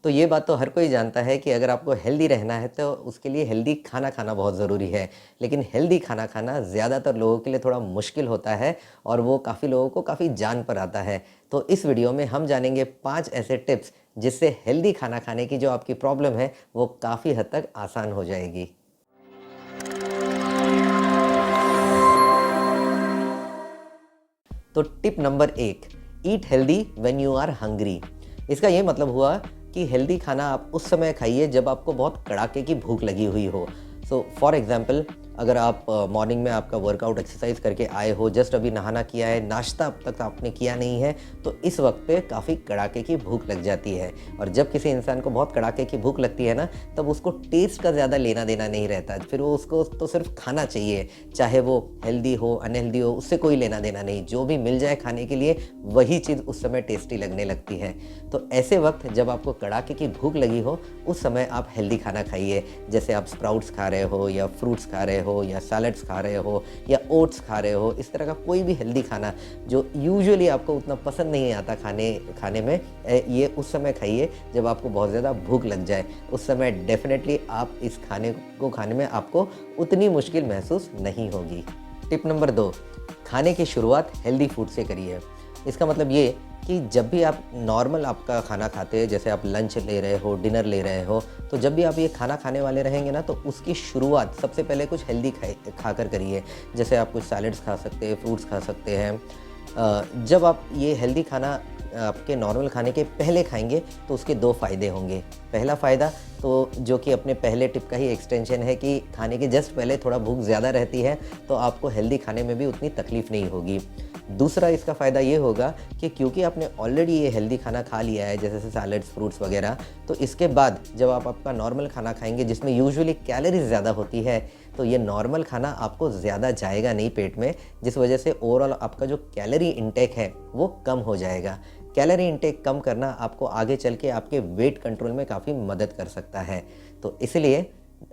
तो ये बात तो हर कोई जानता है कि अगर आपको हेल्दी रहना है तो उसके लिए हेल्दी खाना खाना बहुत ज़रूरी है। लेकिन हेल्दी खाना खाना ज़्यादातर लोगों के लिए थोड़ा मुश्किल होता है और वो काफ़ी लोगों को काफ़ी जान पर आता है। तो इस वीडियो में हम जानेंगे 5 ऐसे टिप्स जिससे हेल्दी खाना खाने की जो आपकी प्रॉब्लम है वो काफ़ी हद तक आसान हो जाएगी। तो tip number 1, eat healthy when you are hungry. इसका ये मतलब हुआ कि हेल्दी खाना आप उस समय खाइए जब आपको बहुत कड़ाके की भूख लगी हुई हो। सो फॉर एग्जांपल, अगर आप मॉर्निंग में आपका वर्कआउट एक्सरसाइज करके आए हो, जस्ट अभी नहाना किया है, नाश्ता अब तक आपने किया नहीं है, तो इस वक्त पे काफ़ी कड़ाके की भूख लग जाती है। और जब किसी इंसान को बहुत कड़ाके की भूख लगती है ना, तब उसको टेस्ट का ज़्यादा लेना देना नहीं रहता, फिर वो उसको तो सिर्फ खाना चाहिए, चाहे वो हेल्दी हो अनहेल्दी हो, उससे कोई लेना देना नहीं, जो भी मिल जाए खाने के लिए वही चीज़ उस समय टेस्टी लगने लगती है। तो ऐसे वक्त जब आपको कड़ाके की भूख लगी हो, उस समय आप हेल्दी खाना खाइए। जैसे आप स्प्राउट्स खा रहे हो या फ्रूट्स खा रहे हो या सैलड्स खा रहे हो या ओट्स खा रहे हो, इस तरह का कोई भी हेल्दी खाना जो यूजुअली आपको उतना पसंद नहीं आता खाने में, ये उस समय खाइए जब आपको बहुत ज़्यादा भूख लग जाए। उस समय डेफिनेटली आप इस खाने को खाने में आपको उतनी मुश्किल महसूस नहीं होगी। टिप नंबर 2, खाने की शुरुआत हेल्दी फूड से करिए। इसका मतलब ये कि जब भी आप नॉर्मल आपका खाना खाते हैं, जैसे आप लंच ले रहे हो, डिनर ले रहे हो, तो जब भी आप ये खाना खाने वाले रहेंगे ना, तो उसकी शुरुआत सबसे पहले कुछ हेल्दी खाकर करिए। जैसे आप कुछ सैलड्स खा सकते हैं, फ्रूट्स खा सकते हैं। जब आप ये हेल्दी खाना आपके नॉर्मल खाने के पहले खाएंगे तो उसके 2 फ़ायदे होंगे। पहला फ़ायदा तो जो कि अपने पहले टिप का ही एक्सटेंशन है कि खाने के जस्ट पहले थोड़ा भूख ज़्यादा रहती है, तो आपको हेल्दी खाने में भी उतनी तकलीफ़ नहीं होगी। दूसरा इसका फ़ायदा ये होगा कि क्योंकि आपने ऑलरेडी ये हेल्दी खाना खा लिया है, जैसे सैलड्स, फ्रूट्स वगैरह, तो इसके बाद जब आप आपका नॉर्मल खाना खाएँगे जिसमें यूजुअली कैलोरीज़ ज़्यादा होती है, तो ये नॉर्मल खाना आपको ज़्यादा जाएगा नहीं पेट में, जिस वजह से ओवरऑल आपका जो कैलोरी इंटेक है वो कम हो जाएगा। कैलोरी इंटेक कम करना आपको आगे चल के आपके वेट कंट्रोल में काफ़ी मदद कर सकता है। तो इसलिए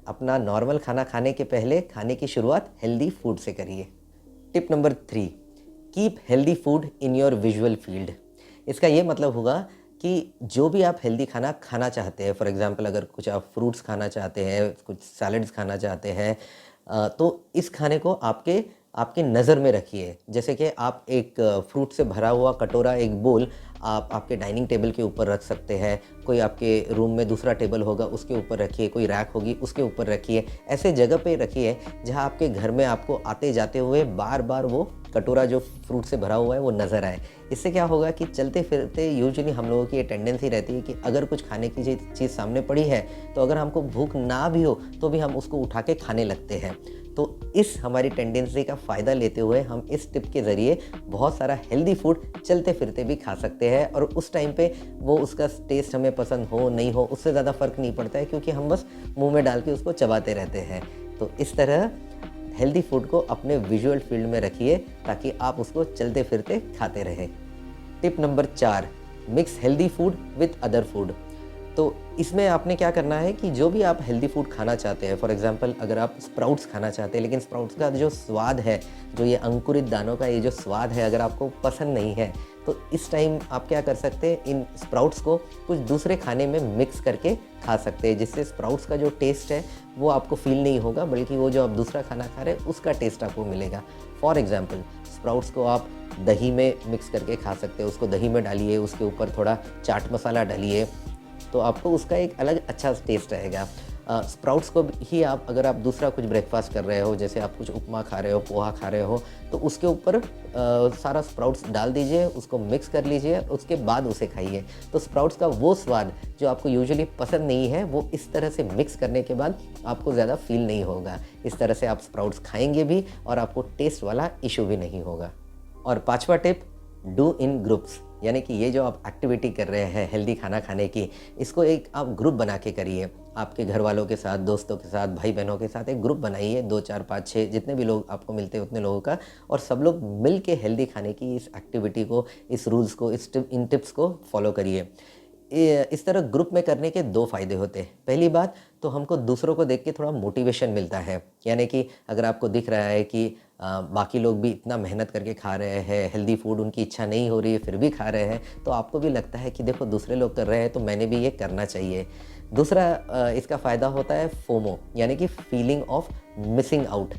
अपना नॉर्मल खाना खाने के पहले खाने की शुरुआत हेल्दी फूड से करिए। Tip number 3, keep healthy food in your visual field. इसका ये मतलब होगा कि जो भी आप हेल्दी खाना खाना चाहते हैं, फॉर एग्जांपल अगर कुछ आप फ्रूट्स खाना चाहते हैं, कुछ सैलड्स खाना चाहते हैं, तो इस खाने को आपकी नज़र में रखिए। जैसे कि आप एक फ्रूट से भरा हुआ कटोरा, एक बोल आप आपके डाइनिंग टेबल के ऊपर रख सकते हैं। कोई आपके रूम में दूसरा टेबल होगा उसके ऊपर रखिए, कोई रैक होगी उसके ऊपर रखिए। ऐसे जगह पे रखिए जहाँ आपके घर में आपको आते जाते हुए बार-बार वो कटोरा जो फ्रूट से भरा हुआ है वो नज़र आए। इससे क्या होगा कि चलते फिरते यूजुअली हम लोगों की ये टेंडेंसी रहती है कि अगर कुछ खाने की चीज़ सामने पड़ी है, तो अगर हमको भूख ना भी हो तो भी हम उसको उठा के खाने लगते हैं। तो इस हमारी टेंडेंसी का फ़ायदा लेते हुए हम इस टिप के ज़रिए बहुत सारा हेल्दी फूड चलते फिरते भी खा सकते हैं, और उस टाइम पे वो उसका टेस्ट हमें पसंद हो नहीं हो उससे ज़्यादा फ़र्क नहीं पड़ता है, क्योंकि हम बस मुंह में डाल के उसको चबाते रहते हैं। तो इस तरह हेल्दी फूड को अपने विजुअल फील्ड में रखिए ताकि आप उसको चलते फिरते खाते रहें। Tip number 4, mix healthy food with other food. तो इसमें आपने क्या करना है कि जो भी आप हेल्दी फूड खाना चाहते हैं, फॉर एग्जांपल अगर आप स्प्राउट्स खाना चाहते हैं, लेकिन स्प्राउट्स का जो स्वाद है, जो ये अंकुरित दानों का ये जो स्वाद है, अगर आपको पसंद नहीं है, तो इस टाइम आप क्या कर सकते हैं, इन स्प्राउट्स को कुछ दूसरे खाने में मिक्स करके खा सकते हैं, जिससे स्प्राउट्स का जो टेस्ट है वो आपको फील नहीं होगा, बल्कि वो जो आप दूसरा खाना खा रहे हैं उसका टेस्ट आपको मिलेगा। फॉर एग्जाम्पल, स्प्राउट्स को आप दही में मिक्स करके खा सकते हैं। उसको दही में डालिए, उसके ऊपर थोड़ा चाट मसाला डालिए, तो आपको उसका एक अलग अच्छा टेस्ट रहेगा। स्प्राउट्स को ही आप अगर आप दूसरा कुछ ब्रेकफास्ट कर रहे हो, जैसे आप कुछ उपमा खा रहे हो, पोहा खा रहे हो, तो उसके ऊपर सारा स्प्राउट्स डाल दीजिए, उसको मिक्स कर लीजिए, उसके बाद उसे खाइए। तो स्प्राउट्स का वो स्वाद जो आपको यूजुअली पसंद नहीं है, वो इस तरह से मिक्स करने के बाद आपको ज़्यादा फील नहीं होगा। इस तरह से आप स्प्राउट्स खाएंगे भी और आपको टेस्ट वाला इशू भी नहीं होगा। और 5वां टिप, डू इन ग्रुप्स, यानी कि ये जो आप एक्टिविटी कर रहे हैं हेल्दी खाना खाने की, इसको एक आप ग्रुप बना के करिए। आपके घर वालों के साथ, दोस्तों के साथ, भाई बहनों के साथ एक ग्रुप बनाइए, 2, 4, 5, 6 जितने भी लोग आपको मिलते हैं उतने लोगों का, और सब लोग मिल के हेल्दी खाने की इस एक्टिविटी को, इस रूल्स को, इन टिप्स को फॉलो करिए। इस तरह ग्रुप में करने के 2 फ़ायदे होते हैं। पहली बात तो हमको दूसरों को देख के थोड़ा मोटिवेशन मिलता है, यानी कि अगर आपको दिख रहा है कि बाकी लोग भी इतना मेहनत करके खा रहे हैं, हेल्दी फूड उनकी इच्छा नहीं हो रही है फिर भी खा रहे हैं, तो आपको भी लगता है कि देखो दूसरे लोग कर रहे हैं तो मैंने भी ये करना चाहिए। दूसरा इसका फ़ायदा होता है फोमो, यानी कि फीलिंग ऑफ मिसिंग आउट।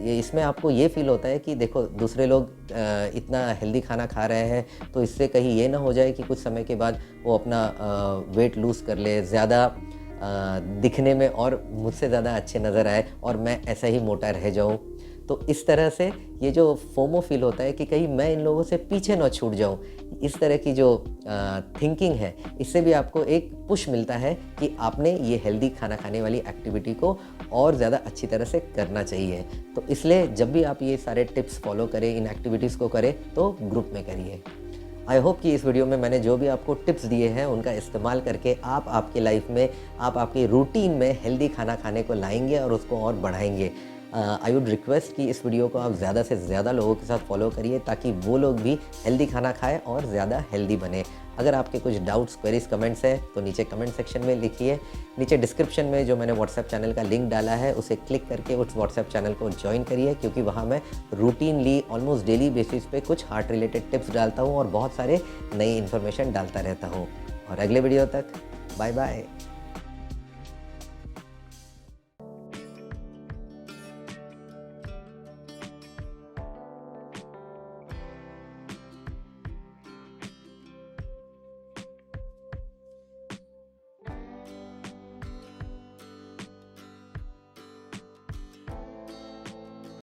ये इसमें आपको ये फ़ील होता है कि देखो दूसरे लोग इतना हेल्दी खाना खा रहे हैं, तो इससे कहीं ये ना हो जाए कि कुछ समय के बाद वो अपना वेट लूज़ कर ले, ज़्यादा दिखने में और मुझसे ज़्यादा अच्छे नज़र आए और मैं ऐसा ही मोटा रह जाऊँ। तो इस तरह से ये जो फोमो फ़ील होता है कि कहीं मैं इन लोगों से पीछे ना छूट जाऊँ, इस तरह की जो थिंकिंग है, इससे भी आपको एक पुश मिलता है कि आपने ये हेल्दी खाना खाने वाली एक्टिविटी को और ज़्यादा अच्छी तरह से करना चाहिए। तो इसलिए जब भी आप ये सारे टिप्स फॉलो करें, इन एक्टिविटीज़ को करें, तो ग्रुप में करिए। आई होप कि इस वीडियो में मैंने जो भी आपको टिप्स दिए हैं उनका इस्तेमाल करके आप आपकी लाइफ में, आप आपकी रूटीन में हेल्दी खाना खाने को लाएंगे और उसको और बढ़ाएंगे। आई वुड रिक्वेस्ट कि इस वीडियो को आप ज़्यादा से ज़्यादा लोगों के साथ फॉलो करिए ताकि वो लोग भी हेल्दी खाना खाएं और ज़्यादा हेल्दी बने। अगर आपके कुछ डाउट्स, क्वेरीज, कमेंट्स हैं तो नीचे कमेंट सेक्शन में लिखिए। नीचे डिस्क्रिप्शन में जो मैंने व्हाट्सएप चैनल का लिंक डाला है उसे क्लिक करके उस व्हाट्सएप चैनल को ज्वाइन करिए, क्योंकि वहाँ मैं रूटीनली ऑलमोस्ट डेली बेसिस पे कुछ हार्ट रिलेटेड टिप्स डालता हूँ और बहुत सारे नई इन्फॉर्मेशन डालता रहता हूँ। और अगले वीडियो तक बाय बाय।